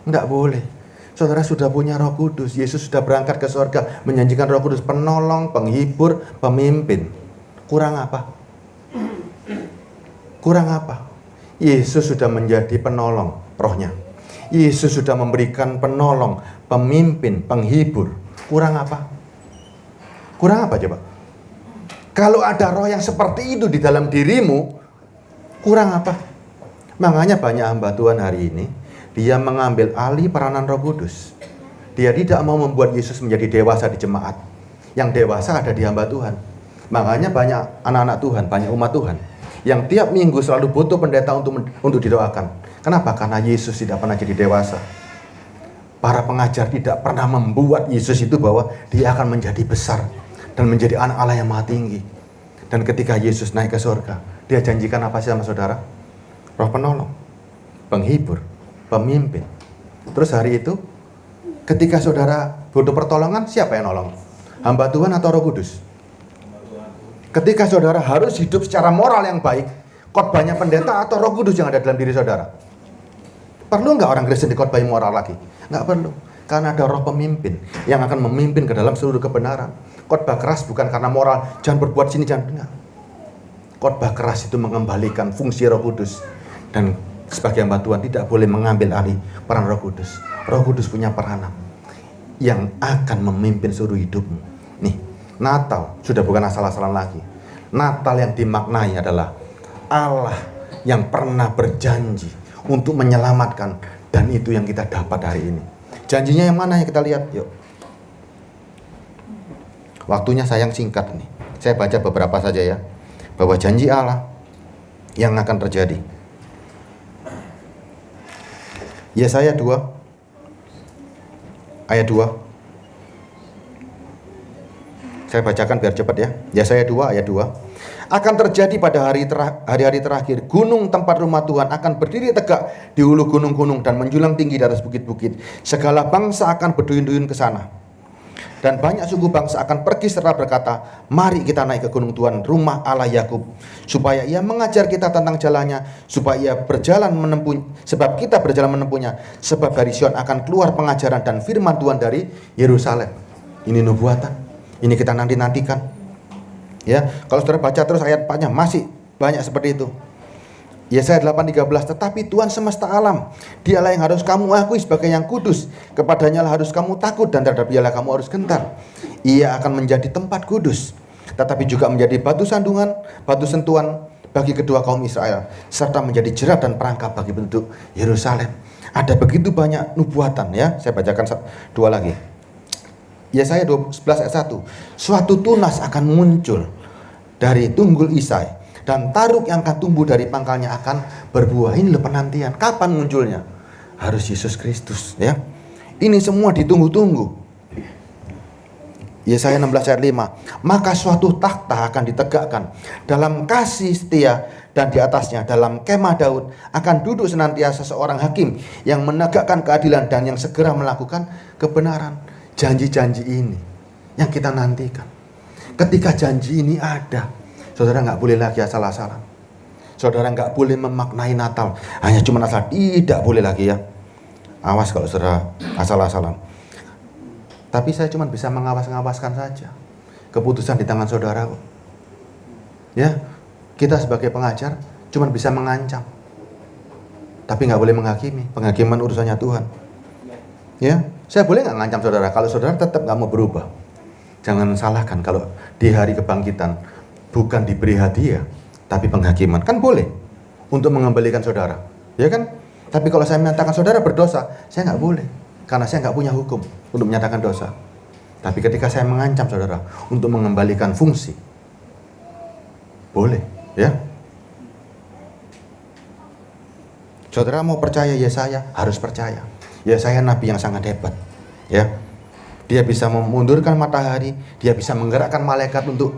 Nggak boleh. Saudara sudah punya Roh Kudus. Yesus sudah berangkat ke surga, menjanjikan Roh Kudus penolong, penghibur, pemimpin. Kurang apa? Kurang apa? Yesus sudah menjadi penolong rohnya. Yesus sudah memberikan penolong, pemimpin, penghibur. Kurang apa? Kurang apa coba? Kalau ada roh yang seperti itu di dalam dirimu, kurang apa? Makanya banyak hamba Tuhan hari ini, dia mengambil alih peranan Roh Kudus. Dia tidak mau membuat Yesus menjadi dewasa di jemaat. Yang dewasa ada di hamba Tuhan. Makanya banyak anak-anak Tuhan, banyak umat Tuhan yang tiap minggu selalu butuh pendeta untuk didoakan. Kenapa? Karena Yesus tidak pernah jadi dewasa. Para pengajar tidak pernah membuat Yesus itu bahwa dia akan menjadi besar dan menjadi anak Allah yang maha tinggi. Dan ketika Yesus naik ke surga, dia janjikan apa sih sama saudara? Roh penolong, penghibur, pemimpin. Terus hari itu, ketika saudara butuh pertolongan, siapa yang nolong? Hamba Tuhan atau Roh Kudus? Ketika saudara harus hidup secara moral yang baik, khotbahnya pendeta atau Roh Kudus yang ada dalam diri saudara? Perlu nggak orang Kristen dikhotbahi moral lagi? Nggak perlu. Karena ada roh pemimpin yang akan memimpin ke dalam seluruh kebenaran. Khotbah keras bukan karena moral, jangan berbuat sini, jangan dengar. Khotbah keras itu mengembalikan fungsi Roh Kudus. Dan sebagai hamba Tuhan tidak boleh mengambil alih peran Roh Kudus. Roh Kudus punya peranan yang akan memimpin seluruh hidupmu. Nih, Natal sudah bukan asal-asalan lagi. Natal yang dimaknai adalah Allah yang pernah berjanji untuk menyelamatkan, dan itu yang kita dapat hari ini. Janjinya yang mana yang kita lihat? Yuk. Waktunya sayang singkat nih. Saya baca beberapa saja ya. Bahwa janji Allah yang akan terjadi. Yesaya 2 ayat 2. Saya bacakan biar cepat ya. Yesaya 2 ayat 2. Akan terjadi pada hari-hari terakhir, gunung tempat rumah Tuhan akan berdiri tegak di hulu gunung-gunung dan menjulang tinggi di atas bukit-bukit. Segala bangsa akan berduyun-duyun ke sana. Dan banyak suku bangsa akan pergi serta berkata, mari kita naik ke gunung Tuhan, rumah Allah Yakub, supaya ia mengajar kita tentang jalannya, supaya ia berjalan menempuh, sebab kita berjalan menempuhnya, sebab dari Sion akan keluar pengajaran dan firman Tuhan dari Yerusalem. Ini nubuatan, ini kita nanti-nantikan. Ya, kalau saudara baca terus ayat 4-nya masih banyak seperti itu. Yesaya 8:13, tetapi Tuhan semesta alam, dialah yang harus kamu akui sebagai yang kudus, kepadanya lah harus kamu takut, dan terhadap dialah kamu harus gentar. Ia akan menjadi tempat kudus, tetapi juga menjadi batu sandungan, batu sentuhan bagi kedua kaum Israel, serta menjadi jerat dan perangkap bagi penduduk Yerusalem. Ada begitu banyak nubuatan, ya. Saya bacakan dua lagi. Yesaya 11 ayat 1, suatu tunas akan muncul dari tunggul Isai, dan taruk yang akan tumbuh dari pangkalnya akan berbuah. Ini loh penantian. Kapan munculnya? Harus Yesus Kristus, ya. Ini semua ditunggu-tunggu. Yesaya 16 ayat 5, maka suatu takhta akan ditegakkan dalam kasih setia, dan di atasnya dalam kemah Daud akan duduk senantiasa seorang hakim yang menegakkan keadilan dan yang segera melakukan kebenaran. Janji-janji ini yang kita nantikan. Ketika janji ini ada, saudara nggak boleh lagi asal-asalan. Saudara nggak boleh memaknai Natal hanya cuma asal, tidak boleh lagi, ya. Awas kalau saudara asal-asalan. Tapi saya cuma bisa mengawaskan saja. Keputusan di tangan saudara. Ya, kita sebagai pengajar cuma bisa mengancam, tapi nggak boleh menghakimi. Penghakiman urusannya Tuhan. Ya, saya boleh nggak ngancam saudara kalau saudara tetap nggak mau berubah. Jangan salahkan kalau di hari kebangkitan bukan diberi hadiah, tapi penghakiman. Kan boleh untuk mengembalikan saudara, ya kan? Tapi kalau saya menyatakan saudara berdosa, saya nggak boleh, karena saya nggak punya hukum untuk menyatakan dosa. Tapi ketika saya mengancam saudara untuk mengembalikan fungsi, boleh, ya. Saudara mau percaya Yesaya, harus percaya. Yesaya nabi yang sangat hebat, ya. Dia bisa memundurkan matahari, dia bisa menggerakkan malaikat untuk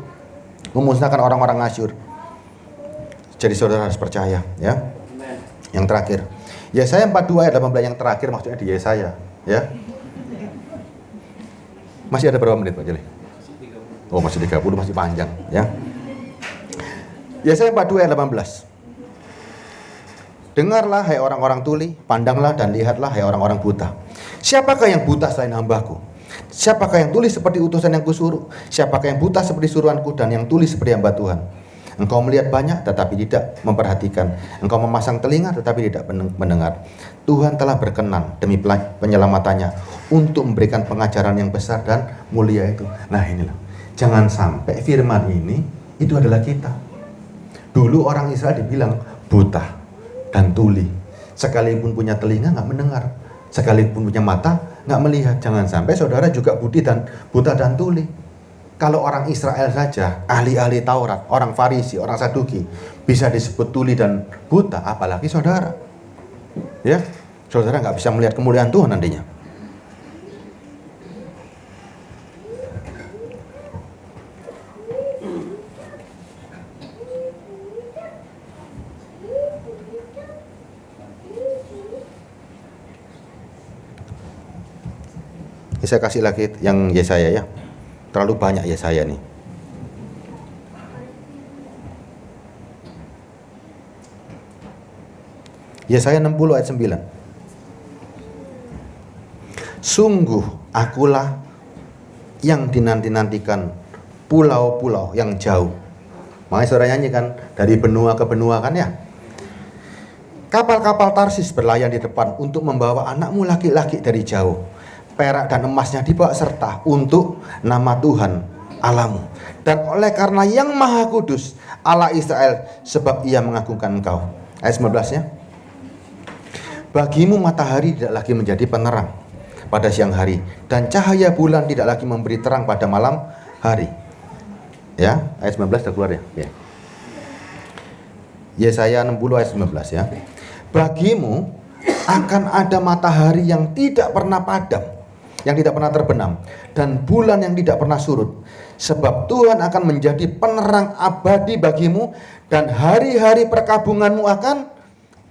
memusnahkan orang-orang Asyur. Jadi saudara harus percaya, ya. Yang terakhir, Yesaya 42 ayat 18, yang terakhir maksudnya di Yesaya, ya. Masih ada berapa menit, Pak Jeli? Oh, masih 30, masih panjang, ya. Yesaya 42 ayat 18. Dengarlah hai orang-orang tuli, pandanglah dan lihatlah hai orang-orang buta. Siapakah yang buta selain hambaku? Siapakah yang tuli seperti utusan yang kusuruh? Siapakah yang buta seperti suruhanku dan yang tuli seperti hamba Tuhan? Engkau melihat banyak tetapi tidak memperhatikan. Engkau memasang telinga tetapi tidak mendengar. Tuhan telah berkenan demi penyelamatannya untuk memberikan pengajaran yang besar dan mulia itu. Nah inilah, jangan sampai firman ini itu adalah kita. Dulu orang Israel dibilang buta dan tuli, sekalipun punya telinga nggak mendengar, sekalipun punya mata nggak melihat. Jangan sampai saudara juga buta dan tuli. Kalau orang Israel saja, ahli-ahli Taurat, orang Farisi, orang Saduki, bisa disebut tuli dan buta, apalagi saudara. Ya, saudara nggak bisa melihat kemuliaan Tuhan nantinya. Saya kasih lagi yang Yesaya, ya. Terlalu banyak Yesaya nih. Yesaya 60 ayat 9. Sungguh akulah yang dinanti-nantikan pulau-pulau yang jauh. Makanya saudara nyanyikan dari benua ke benua, kan, ya. Kapal-kapal Tarsis berlayar di depan untuk membawa anakmu laki-laki dari jauh. Perak dan emasnya dibawa serta untuk nama Tuhan Allahmu. Dan oleh karena yang Maha Kudus Allah Israel, sebab ia mengagungkan engkau. Ayat 19-nya. Bagimu matahari tidak lagi menjadi penerang pada siang hari, dan cahaya bulan tidak lagi memberi terang pada malam hari. Ya, ayat 19 sudah keluar, ya. Ya. Yesaya 60 ayat 19, ya. Bagimu akan ada matahari yang tidak pernah padam, yang tidak pernah terbenam, dan bulan yang tidak pernah surut. Sebab Tuhan akan menjadi penerang abadi bagimu, dan hari-hari perkabunganmu akan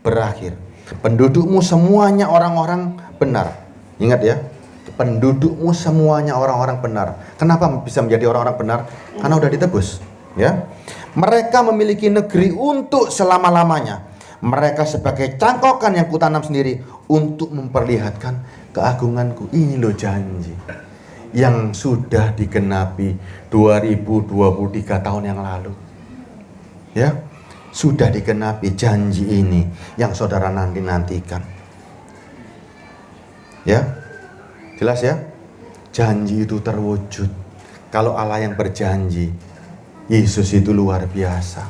berakhir. Pendudukmu semuanya orang-orang benar. Ingat, ya, Pendudukmu semuanya orang-orang benar. Kenapa bisa menjadi orang-orang benar? Karena udah ditebus, ya. Mereka memiliki negeri untuk selama-lamanya. Mereka sebagai cangkokan yang kutanam sendiri untuk memperlihatkan keagunganku. Ini loh janji yang sudah digenapi 2023 tahun yang lalu. Ya, sudah digenapi janji ini yang saudara nantikan. Ya. Jelas ya? Janji itu terwujud. Kalau Allah yang berjanji, Yesus itu luar biasa.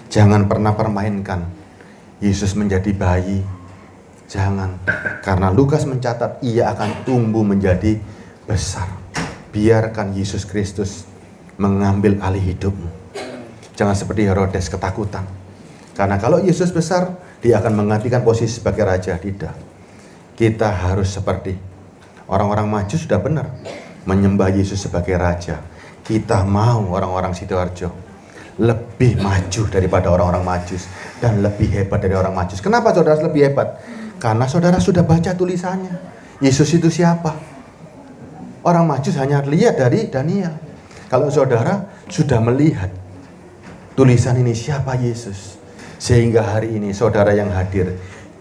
Jangan pernah permainkan Yesus menjadi bayi. Jangan. Karena Lukas mencatat ia akan tumbuh menjadi besar. Biarkan Yesus Kristus mengambil alih hidupmu. Jangan seperti Herodes ketakutan. Karena kalau Yesus besar, dia akan menggantikan posisi sebagai raja. Tidak. Kita harus seperti orang-orang Majus sudah benar menyembah Yesus sebagai raja. Kita mau orang-orang Sidoarjo lebih maju daripada orang-orang Majus dan lebih hebat dari orang Majus. Kenapa saudara lebih hebat? Karena saudara sudah baca tulisannya. Yesus itu siapa? Orang Majus hanya lihat dari Daniel. Kalau saudara sudah melihat tulisan ini siapa Yesus, sehingga hari ini saudara yang hadir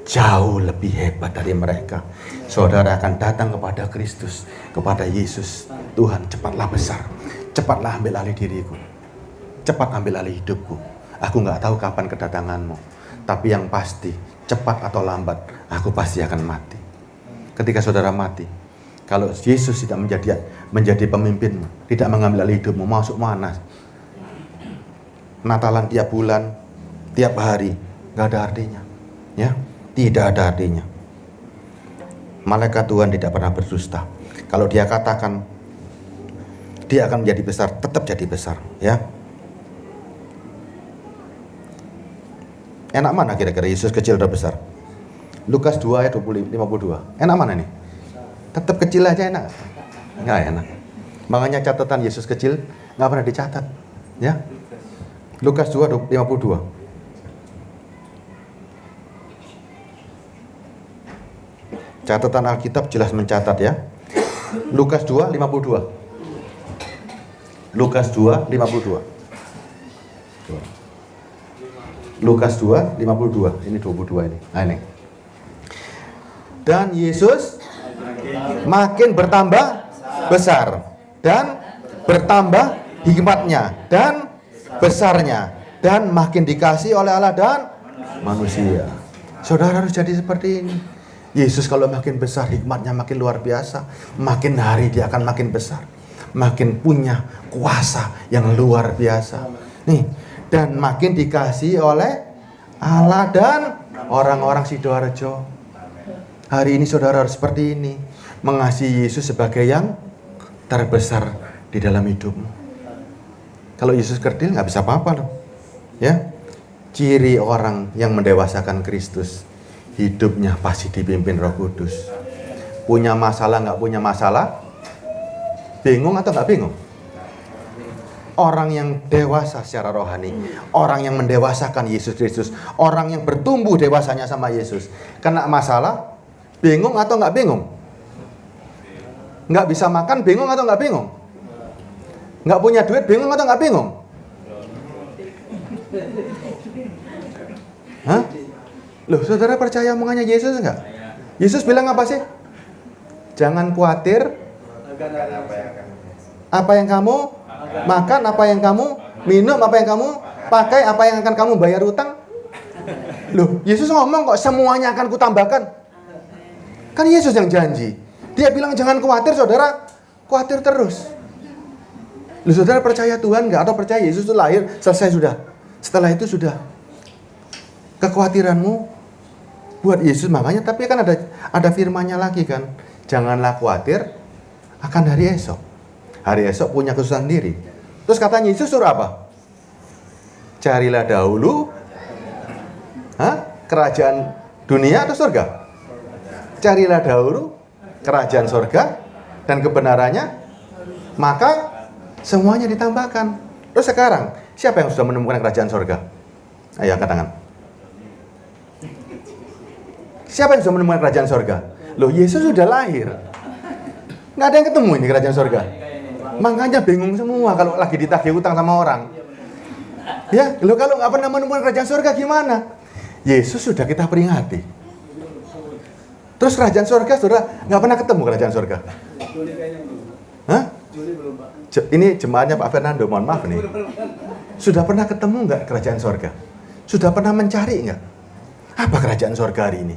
jauh lebih hebat dari mereka. Saudara akan datang kepada Kristus, kepada Yesus. Tuhan, cepatlah besar, cepatlah ambil alih diriku, cepat ambil alih hidupku. Aku gak tahu kapan kedatanganmu, tapi yang pasti, cepat atau lambat, aku pasti akan mati. Ketika saudara mati, kalau Yesus tidak menjadi pemimpinmu, tidak mengambil alih hidupmu, masuk mana? Natalan tiap bulan, tiap hari, gak ada artinya. Ya, tidak ada artinya. Malaikat Tuhan tidak pernah berdusta. Kalau dia katakan dia akan menjadi besar, tetap jadi besar, ya. Enak mana kira-kira Yesus kecil atau besar? Lukas 2 ayat 52. Enak mana nih? Tetap kecil aja enak. Enggak enak. Makanya catatan Yesus kecil enggak pernah dicatat, ya. Lukas 2 52. Catatan Alkitab jelas mencatat, ya. Lukas 2, 52. Lukas 2, 52. Lukas 2, 52. Ini 22 ini. Nah ini. Dan Yesus makin bertambah besar. Dan bertambah hikmatnya. Dan besarnya. Dan makin dikasih oleh Allah dan manusia. Saudara harus jadi seperti ini. Yesus kalau makin besar, hikmatnya makin luar biasa. Makin hari dia akan makin besar. Makin punya kuasa yang luar biasa. Nih, dan makin dikasih oleh Allah dan orang-orang Sidoarjo. Hari ini saudara harus seperti ini. Mengasihi Yesus sebagai yang terbesar di dalam hidupmu. Kalau Yesus kerdil nggak bisa apa-apa loh. Ya, ciri orang yang mendewasakan Kristus, hidupnya pasti dipimpin Roh Kudus. Punya masalah nggak punya masalah? Bingung atau nggak bingung? Orang yang dewasa secara rohani, orang yang mendewasakan Yesus Kristus, orang yang bertumbuh dewasanya sama Yesus, kena masalah, bingung atau nggak bingung? Nggak bisa makan, bingung atau nggak bingung? Nggak punya duit, bingung atau nggak bingung? Hah? Loh, saudara percaya omongannya Yesus enggak? Yesus bilang apa sih? Jangan khawatir apa yang kamu makan, apa yang kamu minum, apa yang kamu pakai, apa yang akan kamu bayar utang. Loh, Yesus ngomong kok semuanya akan kutambahkan. Kan Yesus yang janji. Dia bilang jangan khawatir, saudara. Khawatir terus. Loh, saudara percaya Tuhan enggak? Atau percaya Yesus itu lahir, selesai sudah? Setelah itu sudah. Kekhawatiranmu buat Yesus, makanya tapi kan ada firman-Nya lagi kan. Janganlah khawatir akan hari esok. Hari esok punya kesusahan sendiri. Terus katanya Yesus suruh apa? Carilah dahulu kerajaan dunia atau surga? Carilah dahulu kerajaan surga dan kebenarannya, maka semuanya ditambahkan. Terus sekarang, siapa yang sudah menemukan kerajaan surga? Ayo angkat tangan. Siapa yang sudah menemukan kerajaan surga? Loh, Yesus sudah lahir. Nggak ada yang ketemu ini kerajaan surga. Makanya bingung semua kalau lagi ditagih utang sama orang. Ya, lo kalau nggak pernah menemukan kerajaan surga gimana? Yesus sudah kita peringati. Terus kerajaan surga, saudara nggak pernah ketemu kerajaan surga. Hah? Ini jemaatnya Pak Fernando, mohon maaf nih. Sudah pernah ketemu nggak kerajaan surga? Sudah pernah mencari nggak? Apa kerajaan surga hari ini?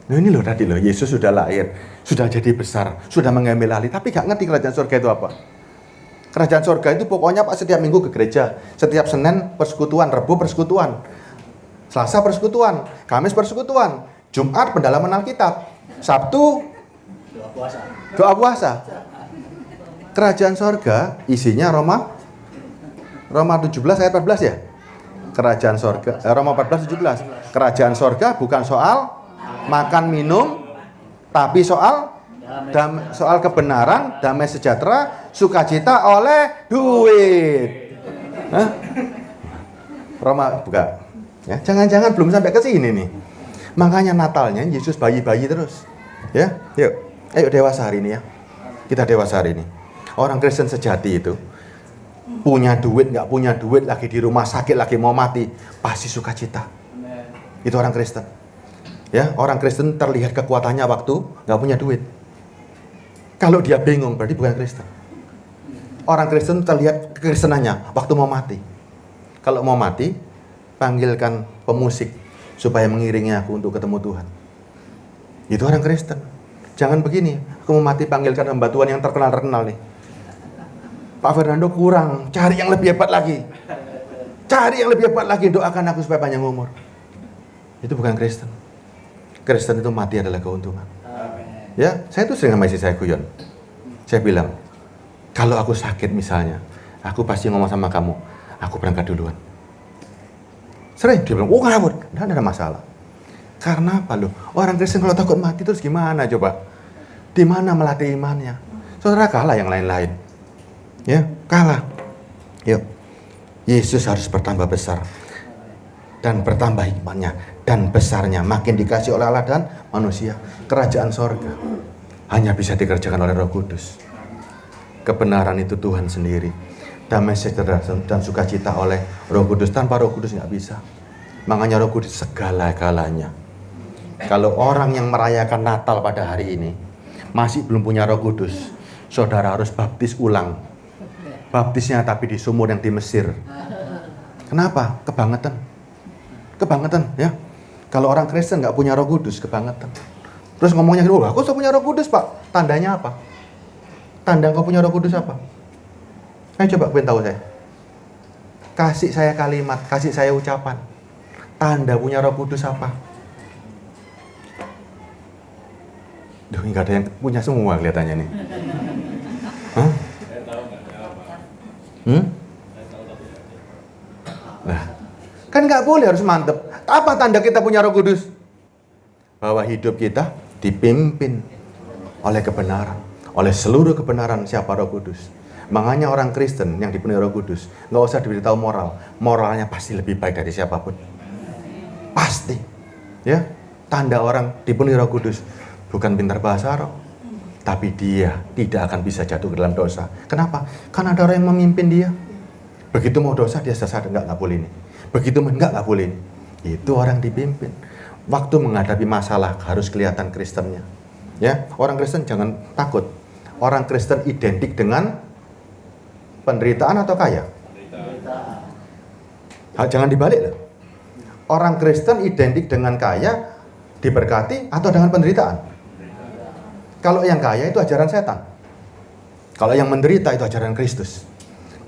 Nah ini loh tadi loh, Yesus sudah lahir, sudah jadi besar, sudah mengambil alih, tapi gak ngerti kerajaan surga itu apa. Kerajaan surga itu pokoknya Pak setiap minggu ke gereja, setiap Senin persekutuan, Rebu persekutuan, Selasa persekutuan, Kamis persekutuan, Jumat pendalaman Alkitab, Sabtu doa puasa. Kerajaan surga isinya Roma 17 ayat 14 ya. Kerajaan surga Roma 14:17. Kerajaan surga bukan soal makan minum, tapi soal kebenaran, damai sejahtera, sukacita oleh duit. Hah? Roma buka. Ya, jangan-jangan belum sampai ke sini nih. Makanya Natalnya Yesus bayi-bayi terus. Ya, yuk. Ayo dewasa hari ini ya. Kita dewasa hari ini. Orang Kristen sejati itu punya duit, nggak punya duit, lagi di rumah sakit, lagi mau mati, pasti sukacita. Itu orang Kristen. Ya, orang Kristen terlihat kekuatannya waktu nggak punya duit. Kalau dia bingung berarti bukan Kristen. Orang Kristen terlihat kekristenannya waktu mau mati. Kalau mau mati, panggilkan pemusik supaya mengiringi aku untuk ketemu Tuhan. Itu orang Kristen. Jangan begini, aku mau mati panggilkan hamba Tuhan yang terkenal nih. Pak Fernando kurang, cari yang lebih hebat lagi. Cari yang lebih hebat lagi, doakan aku supaya panjang umur. Itu bukan Kristen. Kristen itu mati adalah keuntungan. Ya, saya tuh sering sama istri saya guyon. Saya bilang, kalau aku sakit misalnya, aku pasti ngomong sama kamu, aku berangkat duluan. Sering dia bilang, oh ngawur, nggak ada masalah. Karena apa loh? Orang Kristen kalau takut mati terus gimana coba? Di mana melatih imannya? Saudara kalah yang lain-lain. Ya, kalah. Yuk, Yesus harus bertambah besar dan bertambah hikmatnya dan besarnya, makin dikasih oleh Allah dan manusia. Kerajaan sorga hanya bisa dikerjakan oleh Roh Kudus. Kebenaran itu Tuhan sendiri, damai sejahtera dan sukacita oleh Roh Kudus. Tanpa Roh Kudus nggak bisa. Makanya Roh Kudus segala-galanya. Kalau orang yang merayakan Natal pada hari ini masih belum punya Roh Kudus, saudara harus baptis ulang. Baptisnya tapi di sumur yang di Mesir. Kenapa? Kebangetan. Kebangetan ya. Kalau orang Kristen nggak punya Roh Kudus, kebangetan. Terus ngomongnya, oh aku sudah punya Roh Kudus Pak. Tandanya apa? Tanda kau punya Roh Kudus apa? Ayo coba tahu saya. Kasih saya kalimat, kasih saya ucapan. Tanda punya Roh Kudus apa? Duh, nggak ada yang punya semua kelihatannya nih. Hah? Nah, kan nggak boleh, harus mantep. Apa tanda kita punya Roh Kudus? Bahwa hidup kita dipimpin oleh kebenaran, oleh seluruh kebenaran siapa Roh Kudus. Makanya orang Kristen yang dipenuhi Roh Kudus nggak usah diberitahu moralnya pasti lebih baik dari siapapun. Pasti, ya. Tanda orang dipenuhi Roh Kudus bukan pintar bahasa roh, tapi dia tidak akan bisa jatuh ke dalam dosa. Kenapa? Karena ada orang yang memimpin dia. Begitu mau dosa dia sadar nggak boleh ini. Begitu nggak boleh ini. Itu orang dipimpin. Waktu menghadapi masalah harus kelihatan Kristennya. Ya, orang Kristen jangan takut. Orang Kristen identik dengan penderitaan atau kaya? Jangan dibalik loh. Orang Kristen identik dengan kaya, diberkati atau dengan penderitaan? Kalau yang kaya itu ajaran setan. Kalau yang menderita itu ajaran Kristus.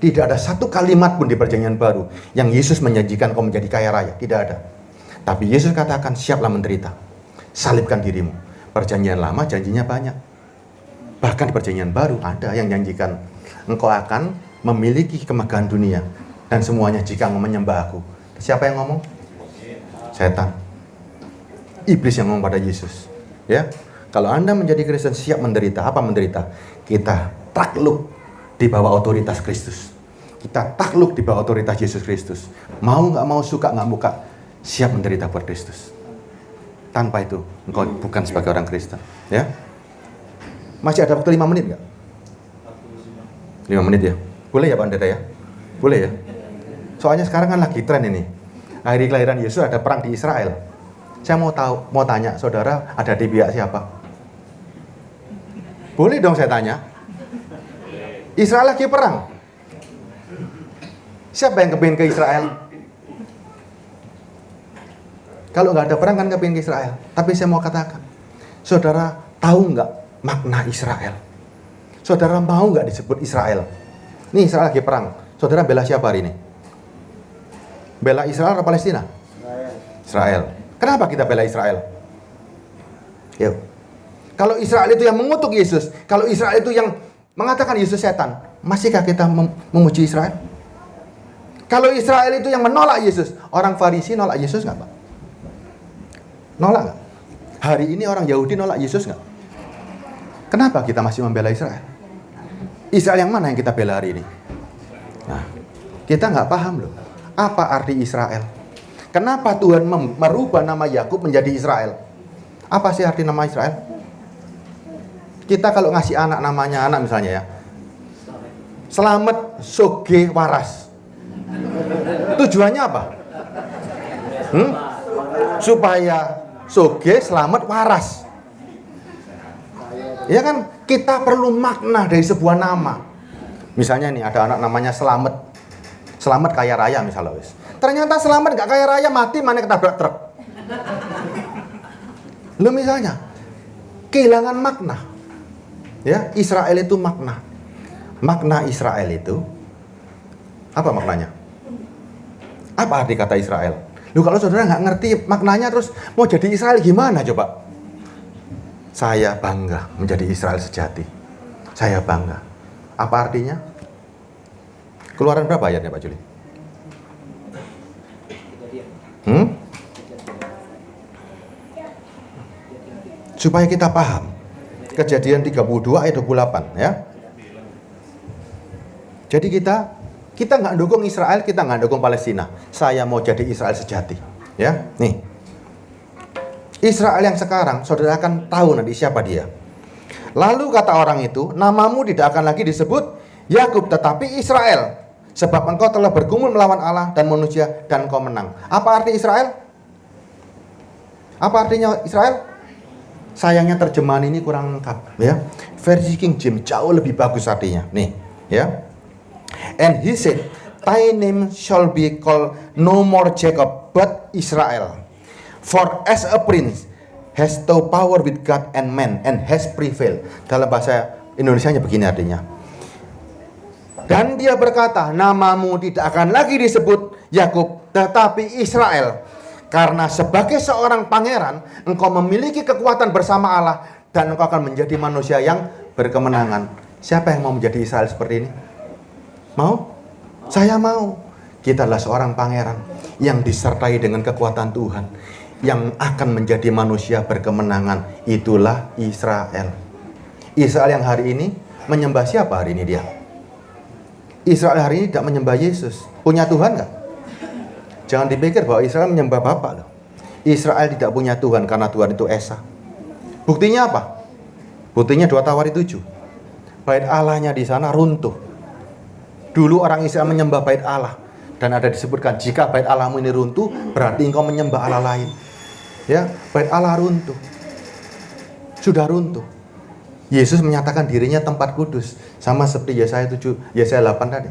Tidak ada satu kalimat pun di Perjanjian Baru yang Yesus menjanjikan kau menjadi kaya raya. Tidak ada. Tapi Yesus katakan siaplah menderita. Salibkan dirimu. Perjanjian Lama janjinya banyak. Bahkan di Perjanjian Baru ada yang janjikan engkau akan memiliki kemegahan dunia dan semuanya jika menyembah aku. Siapa yang ngomong? Setan. Iblis yang ngomong pada Yesus. Ya. Kalau Anda menjadi Kristen siap menderita. Apa menderita? Kita takluk di bawah otoritas Kristus. Kita takluk di bawah otoritas Yesus Kristus. Mau nggak mau, suka nggak buka, siap menderita buat Kristus. Tanpa itu, engkau bukan sebagai orang Kristen. Ya. Masih ada waktu 5 menit nggak? 5 menit ya? Boleh ya Pak Pendeta ya? Boleh ya? Soalnya sekarang kan lagi tren ini. Hari kelahiran Yesus ada perang di Israel. Saya mau tanya, saudara ada di pihak siapa? Boleh dong saya tanya. Israel lagi perang. Siapa yang kepingin ke Israel? Kalau nggak ada perang kan kepingin ke Israel. Tapi saya mau katakan, saudara tahu nggak makna Israel? Saudara mau nggak disebut Israel? Nih Israel lagi perang. Saudara bela siapa hari ini? Bela Israel atau Palestina? Israel. Kenapa kita bela Israel? Yuk. Kalau Israel itu yang mengutuk Yesus, kalau Israel itu yang mengatakan Yesus setan, masihkah kita memuji Israel? Kalau Israel itu yang menolak Yesus, orang Farisi nolak Yesus nggak Pak? Nolak nggak? Hari ini orang Yahudi nolak Yesus nggak? Kenapa kita masih membela Israel? Israel yang mana yang kita bela hari ini? Nah, kita nggak paham loh. Apa arti Israel? Kenapa Tuhan merubah nama Yakub menjadi Israel? Apa sih arti nama Israel? Kita kalau ngasih anak misalnya ya, Selamat Soge Waras. Tujuannya apa? Supaya Soge selamat waras. Ya kan, kita perlu makna dari sebuah nama. Misalnya nih ada anak namanya Selamat. Selamat kaya raya misalnya wis. Ternyata Selamat gak kaya raya, mati mana ketabrak truk. Lo misalnya kehilangan makna. Ya, Israel itu makna. Makna Israel itu apa maknanya? Apa arti kata Israel? Lu kalau saudara nggak ngerti maknanya terus mau jadi Israel gimana coba? Saya bangga menjadi Israel sejati. Saya bangga. Apa artinya? Keluaran berapa ayatnya Pak Juli? Supaya kita paham. Kejadian 32 ayat 28 ya. Jadi kita nggak dukung Israel, kita nggak dukung Palestina. Saya mau jadi Israel sejati. Ya, nih. Israel yang sekarang, saudara akan tahu nanti siapa dia. Lalu kata orang itu, namamu tidak akan lagi disebut Yakub, tetapi Israel. Sebab engkau telah bergumul melawan Allah dan manusia dan engkau menang. Apa arti Israel? Apa artinya Israel? Sayangnya terjemahan ini kurang lengkap. Ya. Versi King James jauh lebih bagus artinya. Nih, ya. And he said, thy name shall be called no more Jacob, but Israel. For as a prince has thou power with God and man, and has prevailed. Dalam bahasa Indonesianya begini artinya. Dan dia berkata, namamu tidak akan lagi disebut Yakub, tetapi Israel. Karena sebagai seorang pangeran, engkau memiliki kekuatan bersama Allah, dan engkau akan menjadi manusia yang berkemenangan. Siapa yang mau menjadi Israel seperti ini? Mau? Saya mau. Kita adalah seorang pangeran yang disertai dengan kekuatan Tuhan, yang akan menjadi manusia berkemenangan. Itulah Israel. Israel yang hari ini menyembah siapa hari ini dia? Israel hari ini tidak menyembah Yesus. Punya Tuhan nggak? Jangan dipikir bahwa Israel menyembah Bapa loh. Israel tidak punya Tuhan karena Tuhan itu Esa. Buktinya apa? Buktinya 2 Tawari 7. Bait Allahnya di sana runtuh. Dulu orang Israel menyembah bait Allah, dan ada disebutkan jika bait Allahmu ini runtuh, berarti engkau menyembah Allah lain. Ya, bait Allah runtuh. Sudah runtuh. Yesus menyatakan dirinya tempat kudus, sama seperti Yesaya 8 tadi.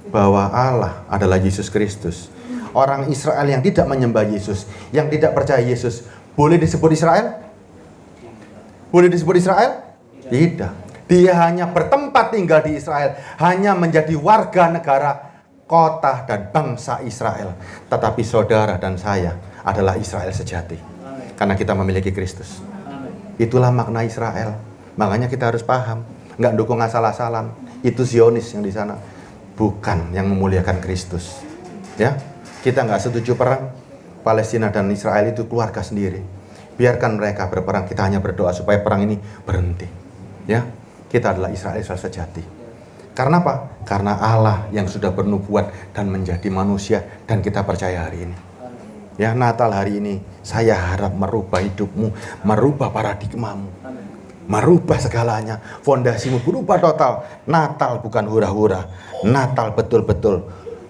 Bahwa Allah adalah Yesus Kristus. Orang Israel yang tidak menyembah Yesus, yang tidak percaya Yesus, boleh disebut Israel? Boleh disebut Israel? Tidak. Dia hanya bertempat tinggal di Israel, hanya menjadi warga negara, kota dan bangsa Israel. Tetapi saudara dan saya adalah Israel sejati, karena kita memiliki Kristus. Itulah makna Israel. Makanya kita harus paham, nggak dukung asal-asalan. Itu Zionis yang di sana, bukan yang memuliakan Kristus. Ya, kita nggak setuju perang. Palestina dan Israel itu keluarga sendiri. Biarkan mereka berperang. Kita hanya berdoa supaya perang ini berhenti. Ya. Kita adalah Israel sejati. Karena apa? Karena Allah yang sudah bernubuat dan menjadi manusia, dan kita percaya hari ini. Ya, Natal hari ini saya harap merubah hidupmu, merubah paradigmamu. merubah segalanya. Fondasimu berubah total. Natal bukan hura-hura. Natal betul-betul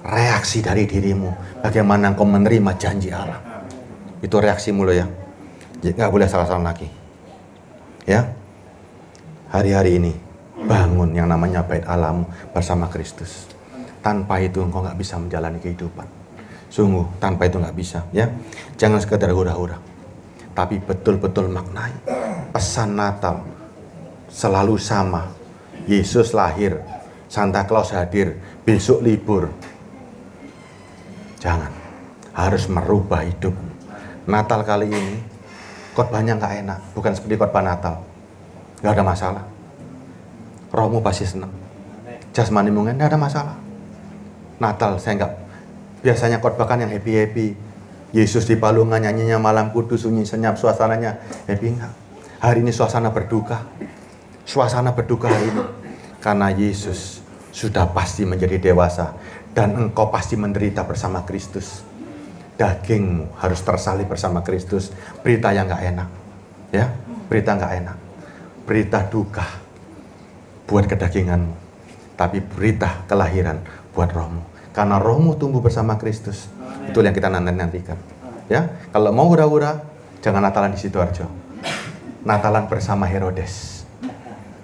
reaksi dari dirimu. Bagaimana engkau menerima janji Allah. Itu reaksimu loh ya. Nggak boleh salah-salah lagi. Ya. Hari-hari ini bangun yang namanya bait Allahmu bersama Kristus. Tanpa itu engkau nggak bisa menjalani kehidupan. Sungguh tanpa itu nggak bisa ya. Jangan sekedar hura-hura. Tapi betul-betul maknai. Pesan Natal selalu sama. Yesus lahir, Santa Claus hadir, besok libur. Jangan. Harus merubah hidup. Natal kali ini khotbahnya nggak enak, bukan seperti khotbah Natal. Nggak ada masalah. Rohmu pasti senang. Jasmani mungkin nggak ada masalah. Natal saya nggak. Biasanya khotbah kan yang happy-happy. Yesus di palungan, nyanyinya malam kudus, sunyi senyap, suasananya happy enggak. Hari ini suasana berduka. Suasana berduka hari ini. Karena Yesus sudah pasti menjadi dewasa. Dan engkau pasti menderita bersama Kristus. Dagingmu harus tersalib bersama Kristus. Berita yang nggak enak. Ya, berita nggak enak. Berita duka buat kedaginganmu. Tapi berita kelahiran buat rohmu. Karena rohmu tumbuh bersama Kristus. Itu yang kita nantikan. Ya, kalau mau hura-hura, jangan Natalan di Sidoarjo. Natalan bersama Herodes.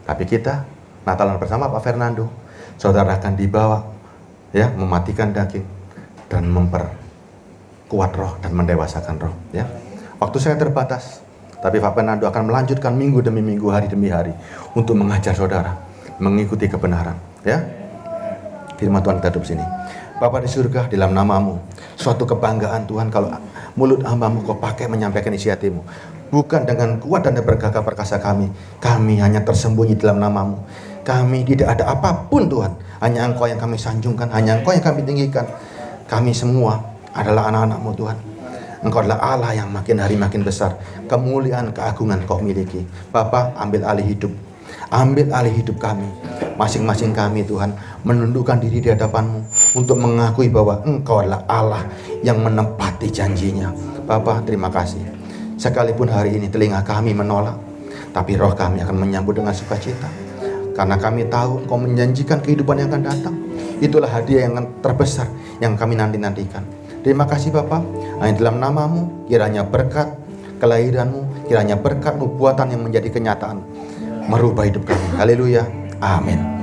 Tapi kita Natalan bersama Pak Fernando. Saudara akan dibawa, ya, mematikan daging dan memperkuat roh dan mendewasakan roh. Ya, waktu saya terbatas, tapi Pak Fernando akan melanjutkan minggu demi minggu, hari demi hari untuk mengajar saudara mengikuti kebenaran. Ya, firman Tuhan kita hidup sini. Bapa di surga, dalam namamu, suatu kebanggaan Tuhan kalau mulut hamba-Mu kau pakai menyampaikan isi hati-Mu. Bukan dengan kuat dan bergagah perkasa kami hanya tersembunyi dalam namamu. Kami tidak ada apapun Tuhan, hanya Engkau yang kami sanjungkan, hanya Engkau yang kami tinggikan. Kami semua adalah anak-anak-Mu Tuhan. Engkau adalah Allah yang makin hari makin besar. Kemuliaan, keagungan Kau miliki. Bapa, ambil alih hidup. Ambil alih hidup kami. Masing-masing kami Tuhan menundukkan diri di hadapan-Mu untuk mengakui bahwa Engkau adalah Allah yang menepati janjinya. Bapa, terima kasih. Sekalipun hari ini telinga kami menolak, tapi roh kami akan menyambut dengan sukacita. Karena kami tahu Engkau menjanjikan kehidupan yang akan datang. Itulah hadiah yang terbesar yang kami nanti-nantikan. Terima kasih Bapa. Hanya dalam namamu, kiranya berkat kelahiranmu, kiranya berkat nubuatan yang menjadi kenyataan merubah hidup kami. Haleluya. Amin.